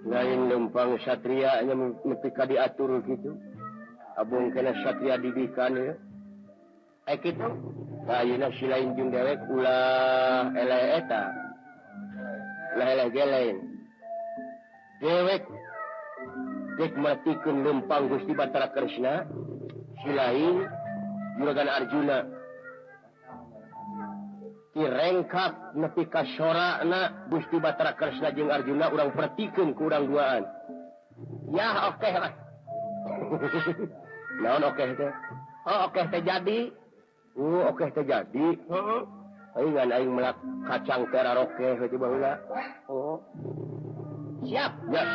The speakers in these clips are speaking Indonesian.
Lain lempang satria nya nepika diatur gitu. Abung kena satria didikan ya. Kitu. Ayeuna si lain jeung dewek ulah eleh eta. Ulah eleh geleng. Dewek dek matikeun lempang Gusti Batara Kresna. Si lain juragan Arjuna. Direngkap nepi ka sorana Gusti Batara Kresna jeung Arjuna urang pertikeun ku urang duaan. Ya oke lah. Naon oke teh? Oh oke teh jadi. Oke teh jadi. Heeh. Aing ngan aing melak kacang teraroke heuh baheula. Oh. Siap. Ya.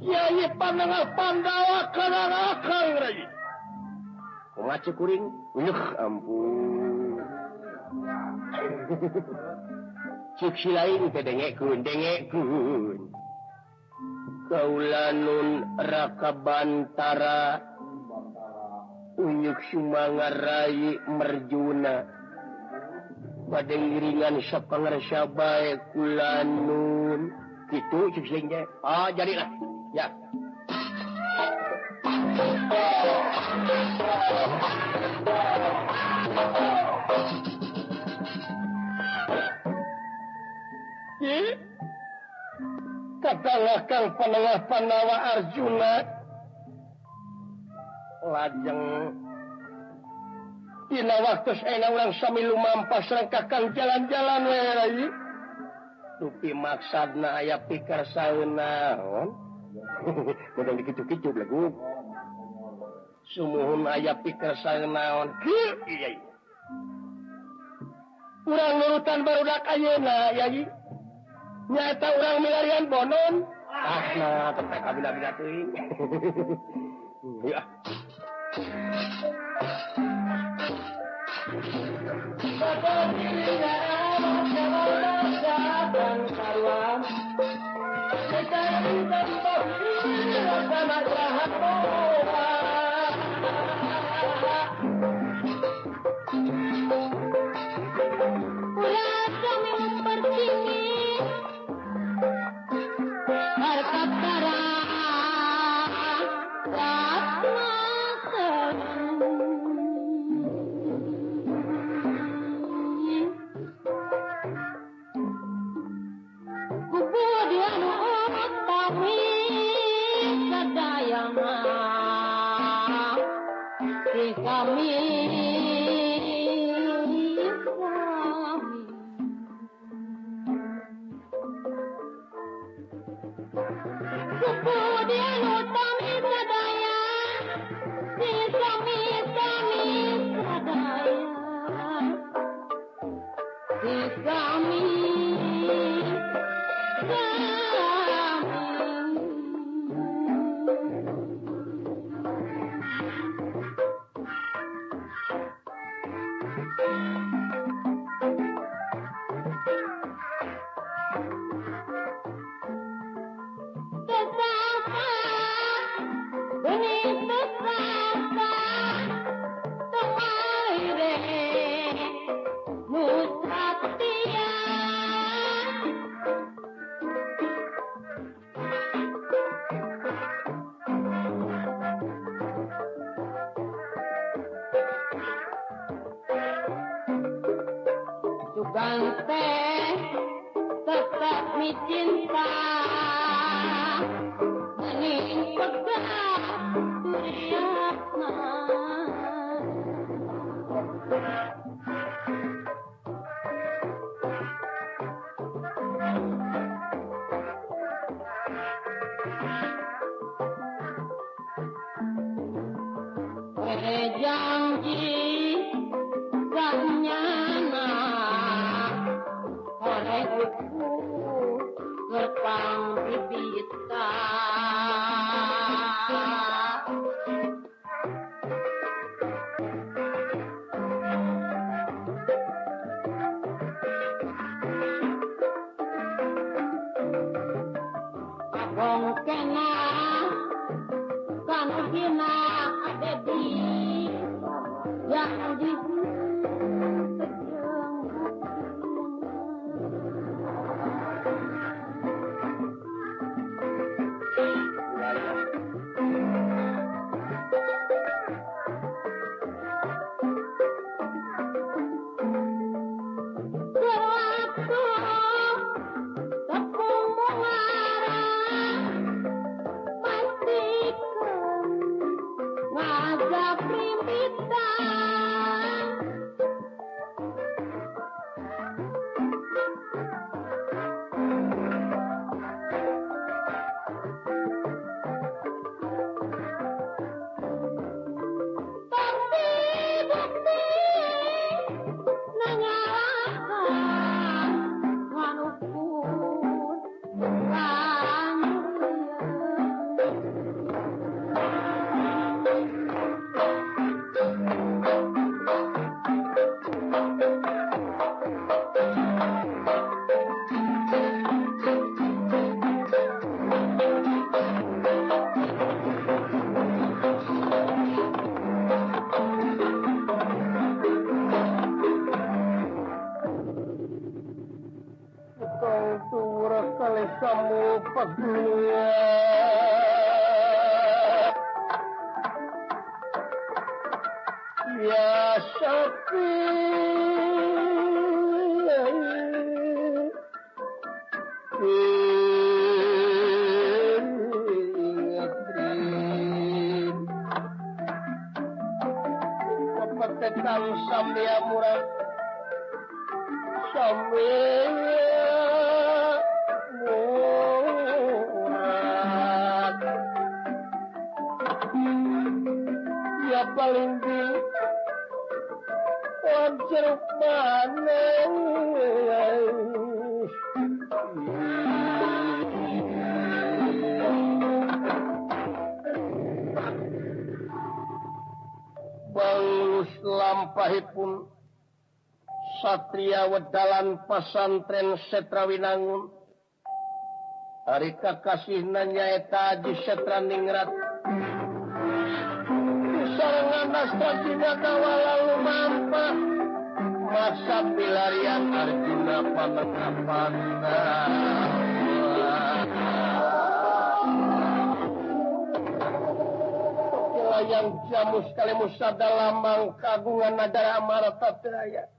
Kiai Pandangal Pandawa Kanarakan Rai. Kumaha kuring? Ampun. Cik si lain teh dengekeun. Kaulanun Rakabantara Unyuk Sumangarai Merjuna pada ngiringan sapangarsa bae kulanun kitu cik si lain teh. Jadilah. Ya. Katalah Kang Panengah Pandawa Arjuna lajeng dina waktu saena urang sami lumampas rengkakan jalan-jalan we rai tupi maksadna aya pikarsaeun naon kudu dikicu-kicu lagu sumuhun aya pikarsaeun naon iya urang nurutan barudak ayeuna yai nyata urang milarian bonon nah tempat kabina-bina teuing ya Lampahipun Satria Wedalan Pasantren Setrawinangun Ari kakasihna nyaeta Haji Setra Ningrat sarangan Astajina Kawala Lumampa masa pilarian Arjuna Panangapana yang jamu sekali musada lamang kagungan nadara Amaratataya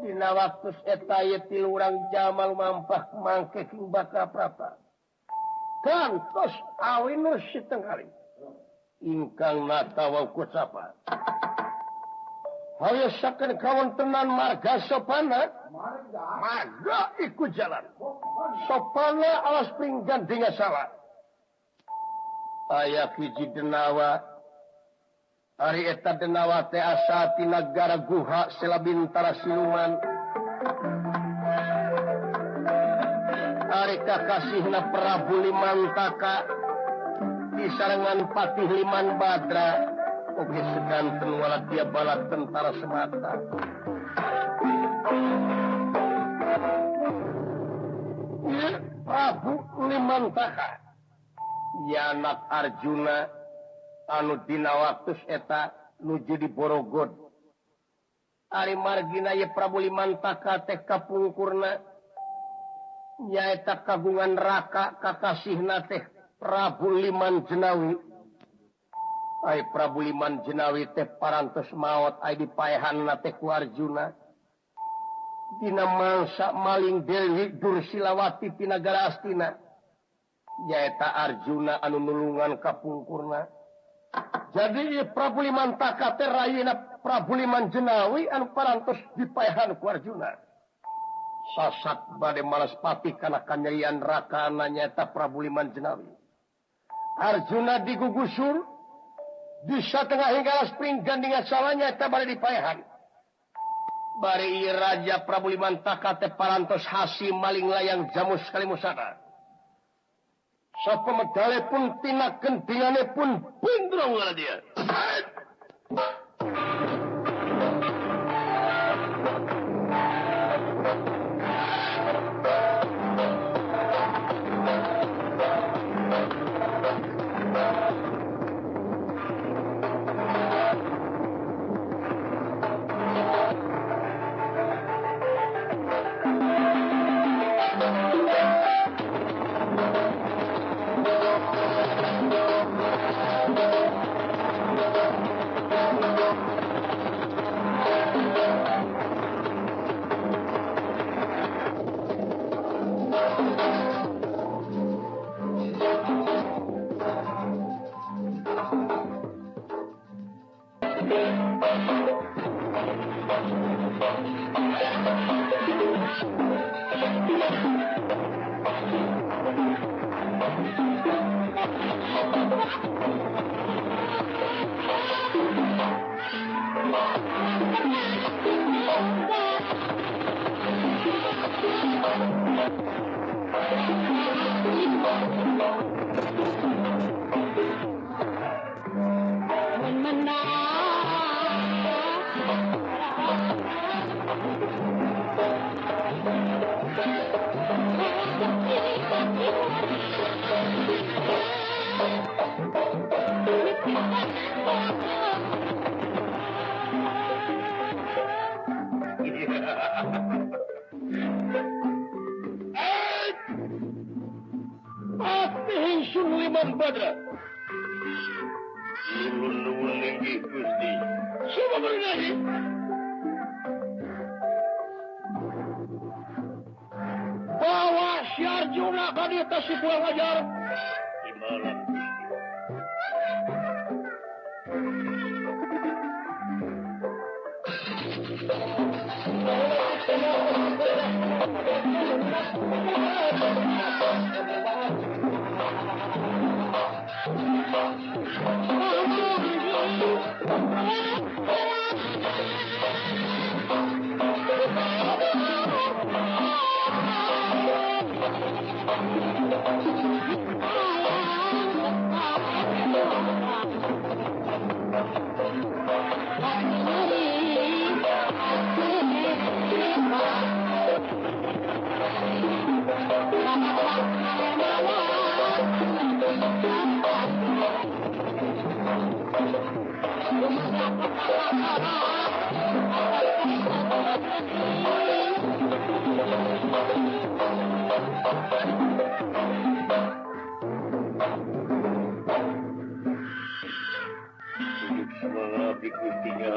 dina waktu eta ieu tilurang jamal mampah mangke king baka prapa kantos awinus sitengkali ingkang natawa kucapa hayo saken kawontenan marga sopana marga iku jalan sopana alas pinggan dengan salah aya hiji denawa Ari eta denawa teh asa ti nagara Guha Selabintara Siluman. Ari kakasihna Prabu Limantaka disarengan Patih Liman Badra oge sedanten wala dia bala tentara semata. Prabu Limantaka ya anak Arjuna anu dina waktu eta nuju di Borogod. Ari margina ye Prabu Limantaka teh kapungkurna nyaeta kagungan raka kakasihna teh Prabu Liman Jenawi. Ai Prabu Liman Jenawi teh parantos maot ai dipaehanna teh ku Arjuna. Dina mangsa maling Dewi Dursilawati ti nagara Astina. Nyaeta Arjuna anu nulungan kapungkurna. Jadi Prabu Limantaka teh rayina Prabu Liman Jenawi anu parantos dipaehan ku Arjuna. Sasat bade malas patih kana kanyaian raka nyaeta Prabu Liman Jenawi. Arjuna digugusur di satengah hinggalas pinggan dengan salahnya eta bade dipaehan. Bari Raja Prabu Limantaka teh parantos hasim maling layang jamus kalimusana. Sapamedale pun tina kentingane pun pindrong ngala dia. Liman Badra. Ulun linggih Gusti. Siapa bernyanyi? Bawa si Arjuna ke di atas si Puang Ajar. Di malam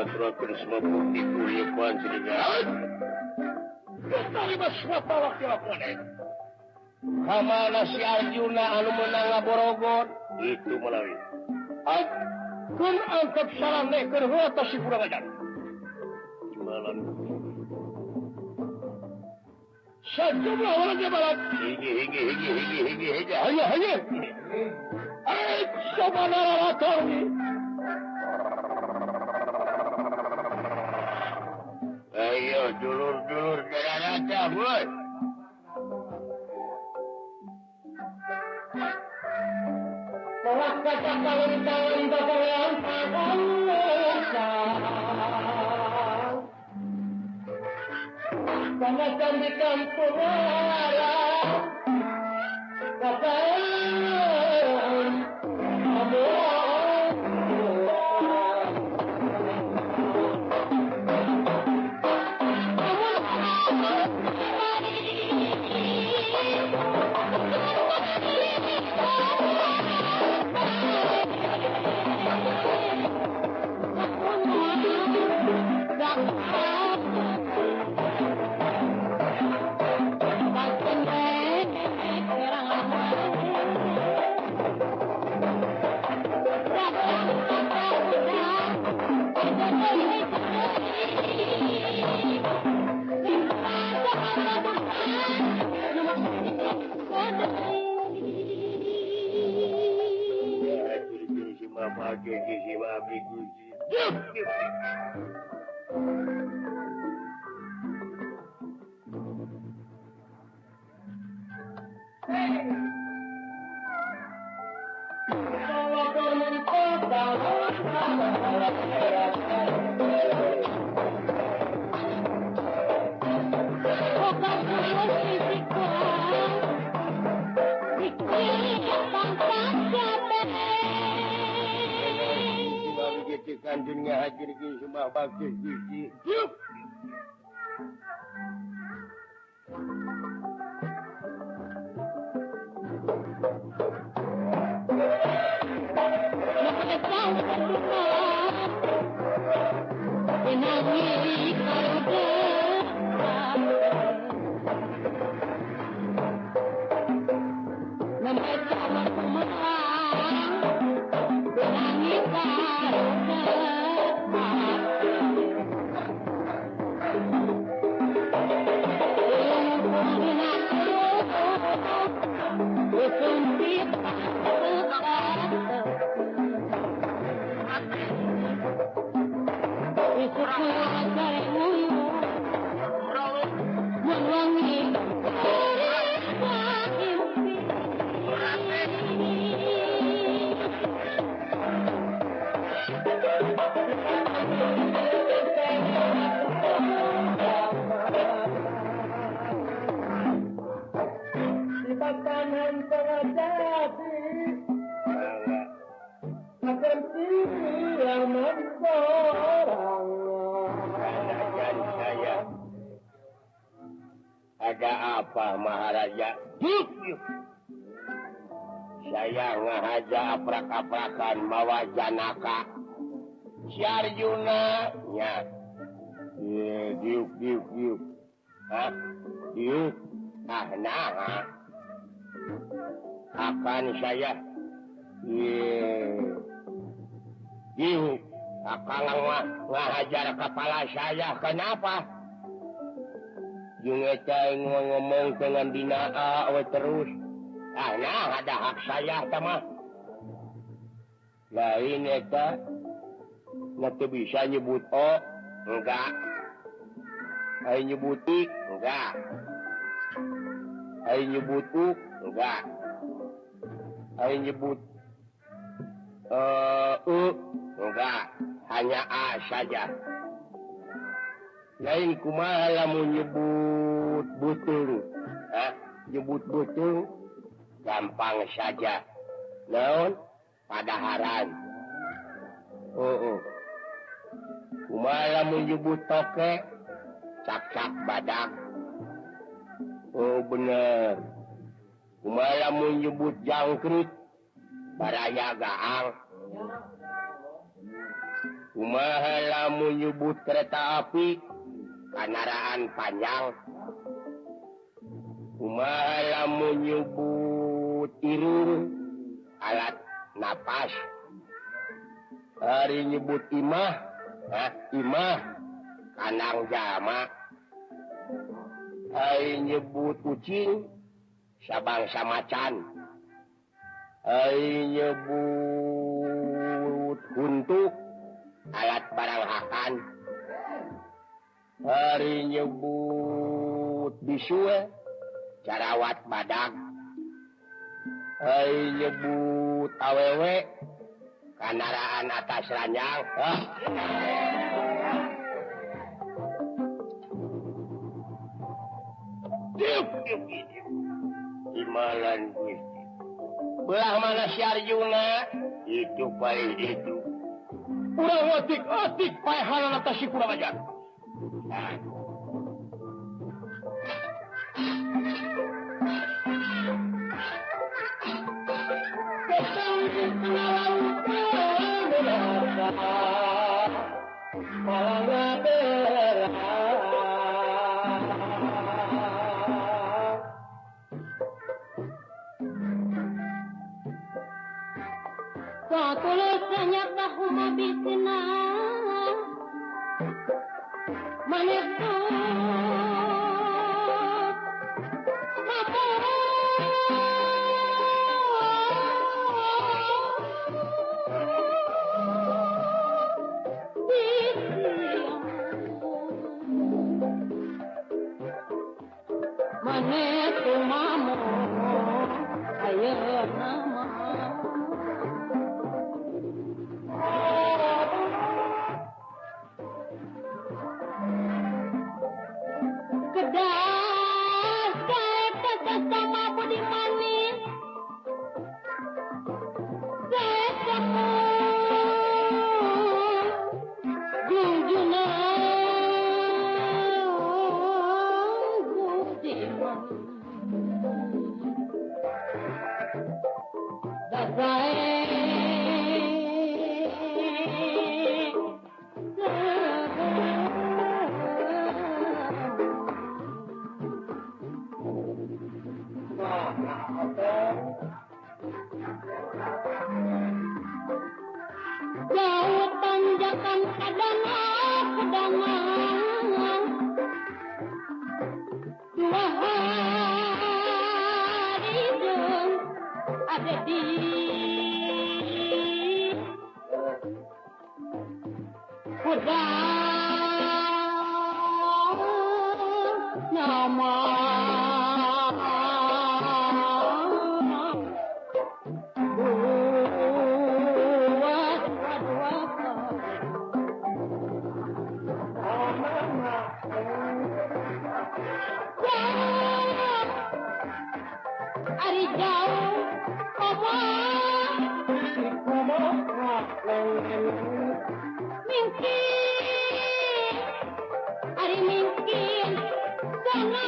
aturakeun semua bukti kuliah panjenengan. Katalima semua wakil-wakilane. Kamana si Arjuna anu menang Borogod? Itu malawi. Kun angkat salanekeun heula ta si Puang Ajar. Malam. Sejumlah orang jabalan. Higi. Hanya. Sabanara ratorni. dulur-dulur gara-gara boy. Telah kata kawin-kawin bakalan karena kan di kampung arah katakan kanjengnya hadir ke semua bagus gigi. Ada apa, Maharaja? Saya ngahaja aprak-aprakan mawa Janaka. Si Arjuna nya. Diuk. Hah? Diuk. Nah. Akan saya diuk. Akan ngahajar kepala saya. Kenapa? Yung eta ngomong dengan dinaa terus. Nah, ada hak saya sama. Lain eta nanti bisa nyebut O, enggak. Ay nyebut I, enggak. Ay nyebut U, enggak. Ay nyebut enggak. Hanya A saja. Lain kumaha lamun nyebut butung. Nyebut butung gampang saja. Naon? Padaharan. Kumaha lamun nyebut toke cak-cak badak. Oh bener. Kumaha lamun nyebut jangkrik baraya gaang. Kumaha lamun nyebut kereta api kendaraan panjang. Kumaha lamun nyebut irung alat napas. Hari nyebut imah kandang jama. Hari nyebut kucing sabangsa macan. Hari nyebut huntu alat barang hakan. hari nyebut bisue carawat badak hari nyebut awewe kandaraan atas ranjang Imalan Gusti belah mana si Arjuna itu paling itu urang otik-otik paehanan atas si Kuramajan Tulosnya tahu mabisina manesu manesu mamu ayo nama jauh tanjakan kedangan dua hari jeng ada di kuda nama Ari jauh, apa? Mungkin, Ari mungkin, sana.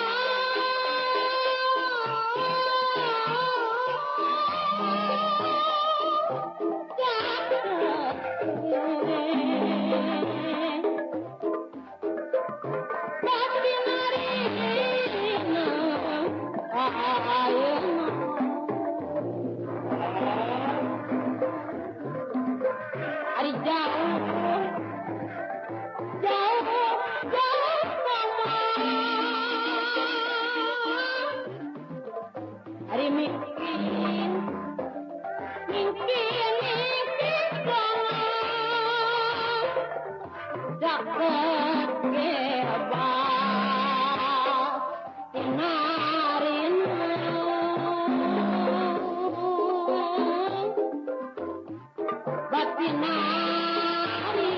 Ari jauh, jauh, jauh sama. Ari mungkin, mungkin sana. Dapat kebal, inarin. Batinari